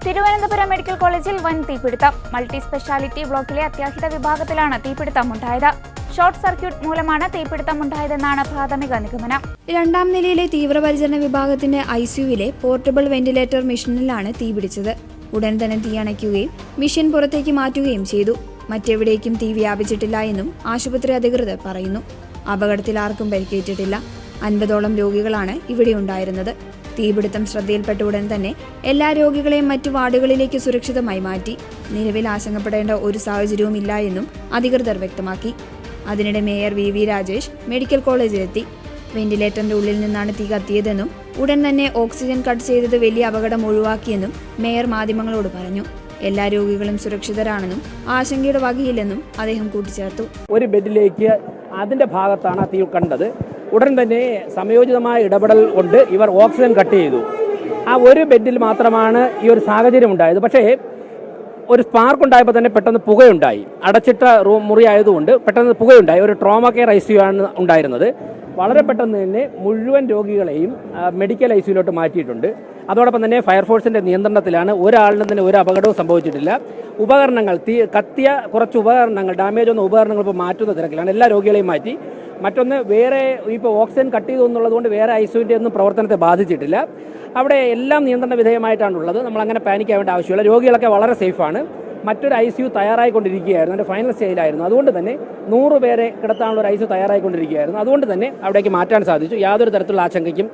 Thiruvananthapuram medical കോളേജിൽ വൻ തീപിടുത്തം. മൾട്ടി സ്പെഷ്യാലിറ്റി ബ്ലോക്കിലെ അത്യാഹിത വിഭാഗത്തിലാണ് തീപിടുത്തമുണ്ടായത്. ഷോർട്ട് സർക്യൂട്ട് മൂലമാണ് തീപിടുത്തമുണ്ടായതെന്നാണ് പ്രാഥമിക നിഗമനം. രണ്ടാം നിലയിലെ തീവ്രപരിചരണ വിഭാഗത്തിന്റെ ഐസിയുവിലെ പോർട്ടബിൾ വെന്റിലേറ്റർ മെഷീനിലാണ് തീപിടിച്ചത്. ഉടൻ തന്നെ തീ അണയ്ക്കുകയും മെഷീൻ പുറത്തേക്ക് മാറ്റുകയും ചെയ്തു. മറ്റെവിടേക്കും തീ വ്യാപിച്ചിട്ടില്ല എന്നും ആശുപത്രി അധികൃതർ പറയുന്നു. അപകടത്തിൽ ആർക്കും പരിക്കേറ്റിട്ടില്ല. 50ഓളം രോഗികളാണ് ഇവിടെ ഉണ്ടായിരുന്നത്. തീപിടുത്തം ശ്രദ്ധയിൽപ്പെട്ട ഉടൻ തന്നെ എല്ലാ രോഗികളെയും മറ്റു വാർഡുകളിലേക്ക് സുരക്ഷിതമായി മാറ്റി. നിലവിൽ ആശങ്കപ്പെടേണ്ട ഒരു സാഹചര്യവുമില്ല എന്നും അധികൃതർ വ്യക്തമാക്കി. അതിനിടെ മേയർ വി രാജേഷ് മെഡിക്കൽ കോളേജിലെത്തി. വെന്റിലേറ്ററിന്റെ ഉള്ളിൽ നിന്നാണ് തീ കത്തിയതെന്നും ഉടൻ തന്നെ ഓക്സിജൻ കട്ട് ചെയ്തത് വലിയ അപകടം ഒഴിവാക്കിയെന്നും മേയർ മാധ്യമങ്ങളോട് പറഞ്ഞു. എല്ലാ രോഗികളും സുരക്ഷിതരാണെന്നും ആശങ്കയുടെ വകയില്ലെന്നും അദ്ദേഹം കൂട്ടിച്ചേർത്തു. ഒരു ബെഡിലേക്ക് അതിൻ്റെ ഭാഗത്താണ് തീ കണ്ടത്. ഉടൻ തന്നെ സമയോചിതമായ ഇടപെടൽ കൊണ്ട് ഇവർ ഓക്സിജൻ കട്ട് ചെയ്തു. ആ ഒരു ബെഡിൽ മാത്രമാണ് ഈ ഒരു സാഹചര്യം ഉണ്ടായത്. പക്ഷേ ഒരു സ്പാർക്ക് ഉണ്ടായപ്പോൾ തന്നെ പെട്ടെന്ന് പുകയുണ്ടായി. അടച്ചിട്ട മുറി ആയതുകൊണ്ട് പെട്ടെന്ന് പുകയുണ്ടായി. ഒരു ട്രോമ കെയർ ICU ആണ് ഉണ്ടായിരുന്നത്. വളരെ പെട്ടെന്ന് തന്നെ മുഴുവൻ രോഗികളെയും മെഡിക്കൽ ICUയിലോട്ട് മാറ്റിയിട്ടുണ്ട്. അതോടൊപ്പം തന്നെ ഫയർഫോഴ്സിൻ്റെ നിയന്ത്രണത്തിലാണ്. ഒരാളിനും തന്നെ ഒരു അപകടവും സംഭവിച്ചിട്ടില്ല. ഉപകരണങ്ങൾ കത്തിയ കുറച്ച് ഉപകരണങ്ങൾ, ഡാമേജ് വന്ന ഉപകരണങ്ങൾ ഇപ്പോൾ മാറ്റുന്ന തിരക്കിലാണ്. എല്ലാ രോഗികളെയും മാറ്റി. മറ്റൊന്ന്, വേറെ ഇപ്പോൾ ഓക്സിജൻ കട്ട് ചെയ്തു എന്നുള്ളതുകൊണ്ട് വേറെ ICUവിൻ്റെ ഒന്നും പ്രവർത്തനത്തെ ബാധിച്ചിട്ടില്ല. അവിടെ എല്ലാം നിയന്ത്രണ വിധേയമായിട്ടാണുള്ളത്. നമ്മളങ്ങനെ പാനിക്കാവേണ്ട ആവശ്യമില്ല. രോഗികളൊക്കെ വളരെ സേഫാണ്. മറ്റൊരു ICU തയ്യാറായിക്കൊണ്ടിരിക്കുകയായിരുന്നു. അതിൻ്റെ ഫൈനൽ സ്റ്റേജിലായിരുന്നു. അതുകൊണ്ട് തന്നെ 100 പേരെ കിടത്താനുള്ള ഒരു ICU തയ്യാറായിക്കൊണ്ടിരിക്കുകയായിരുന്നു. അതുകൊണ്ട് തന്നെ അവിടേക്ക് മാറ്റാൻ സാധിച്ചു. യാതൊരു തരത്തിലുള്ള ആശങ്കയ്ക്കും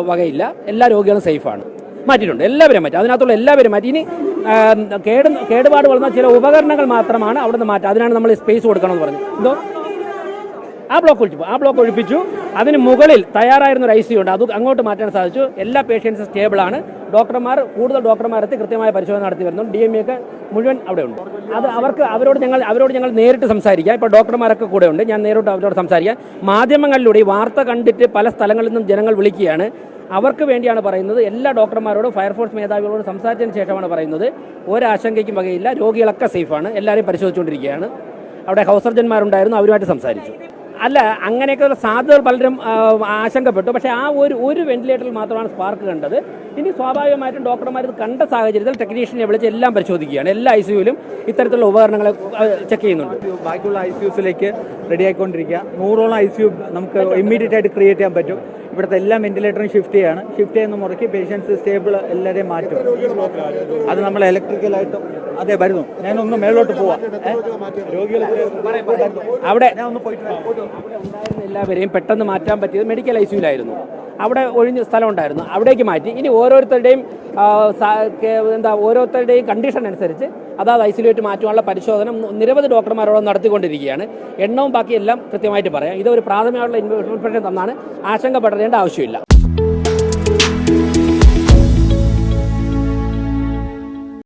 വകയില്ല. എല്ലാ രോഗികളും സേഫാണ്. മാറ്റിയിട്ടുണ്ട്. എല്ലാവരും മാറ്റി. അതിനകത്തുള്ള എല്ലാവരും മാറ്റി. ഇനി കേടുപാട് വളർന്ന ചില ഉപകരണങ്ങൾ മാത്രമാണ് അവിടെ നിന്ന് മാറ്റുക. അതിനാണ് നമ്മൾ സ്പേസ് കൊടുക്കണമെന്ന് പറഞ്ഞു. എന്തോ ആ ബ്ലോക്ക് ഒഴിപ്പിച്ചു. അതിന് മുകളിൽ തയ്യാറായിരുന്ന ഒരു ICU ഉണ്ട്. അത് അങ്ങോട്ട് മാറ്റാൻ സാധിച്ചു. എല്ലാ പേഷ്യൻസും സ്റ്റേബിളാണ്. കൂടുതൽ ഡോക്ടർമാരെത്തി കൃത്യമായ പരിശോധന നടത്തി വരുന്നു. DME ഒക്കെ മുഴുവൻ അവിടെ ഉണ്ട്. അത് അവരോട് ഞങ്ങൾ നേരിട്ട് സംസാരിക്കാം. ഇപ്പോൾ ഡോക്ടർമാരൊക്കെ കൂടെ ഉണ്ട്. ഞാൻ നേരിട്ട് അവരോട് സംസാരിക്കാം. മാധ്യമങ്ങളിലൂടെ ഈ വാർത്ത കണ്ടിട്ട് പല സ്ഥലങ്ങളിൽ നിന്നും ജനങ്ങൾ വിളിക്കുകയാണ്. അവർക്ക് വേണ്ടിയാണ് പറയുന്നത്. എല്ലാ ഡോക്ടർമാരോടും ഫയർഫോഴ്സ് മേധാവികളോടും സംസാരിച്ചതിന് ശേഷമാണ് പറയുന്നത്. ഒരാശങ്കയ്ക്കും വകയില്ല. രോഗികളൊക്കെ സേഫാണ്. എല്ലാവരെയും പരിശോധിച്ചുകൊണ്ടിരിക്കുകയാണ്. അവിടെ ഹൗസ് സർജന്മാരുണ്ടായിരുന്നു. അവരുമായിട്ട് സംസാരിച്ചു. അല്ല, അങ്ങനെയൊക്കെയുള്ള സാധ്യതകൾ പലരും ആശങ്കപ്പെട്ടു. പക്ഷേ ആ ഒരു വെന്റിലേറ്ററിൽ മാത്രമാണ് സ്പാർക്ക് കണ്ടത്. ഇനി സ്വാഭാവികമായിട്ടും ഡോക്ടർമാർ ഇത് കണ്ട സാഹചര്യത്തിൽ ടെക്നീഷ്യനെ വിളിച്ച് എല്ലാം പരിശോധിക്കുകയാണ്. എല്ലാ ICUവിലും ഇത്തരത്തിലുള്ള ഉപകരണങ്ങളെ ചെക്ക് ചെയ്യുന്നുണ്ട്. ബാക്കിയുള്ള ICUസിലേക്ക് റെഡി ആയിക്കൊണ്ടിരിക്കുക. 100ഓളം ICU നമുക്ക് ഇമ്മീഡിയറ്റ് ആയിട്ട് ക്രിയേറ്റ് ചെയ്യാൻ പറ്റും. ഇവിടുത്തെ എല്ലാ വെന്റിലേറ്ററും ഷിഫ്റ്റ് ചെയ്യുന്ന മുറയ്ക്ക് പേഷ്യൻസ് സ്റ്റേബിൾ എല്ലാവരെയും മാറ്റും. അത് നമ്മൾ ഇലക്ട്രിക്കലായിട്ടും അതെ വരുന്നു. ഞാനൊന്ന് മേലോട്ട് പോവാം. അവിടെ ഉണ്ടായിരുന്ന എല്ലാവരെയും പെട്ടെന്ന് മാറ്റാൻ പറ്റിയത് മെഡിക്കൽ ICUയിലായിരുന്നു. അവിടെ ഒഴിഞ്ഞ സ്ഥലം ഉണ്ടായിരുന്നു. അവിടേക്ക് മാറ്റി. ഇനി ഓരോരുത്തരുടെയും കണ്ടീഷൻ അനുസരിച്ച് അതാത് ICUയിലേക്ക് മാറ്റുവാനുള്ള പരിശോധന നിരവധി ഡോക്ടർമാരോട് നടത്തിക്കൊണ്ടിരിക്കുകയാണ്. എണ്ണവും ബാക്കിയെല്ലാം കൃത്യമായിട്ട് പറയാം. ഇതൊരു പ്രാഥമികമായിട്ടുള്ള ഇൻഫർമേഷൻ തന്നാണ്. ആശങ്കപ്പെടേണ്ട ആവശ്യമില്ല.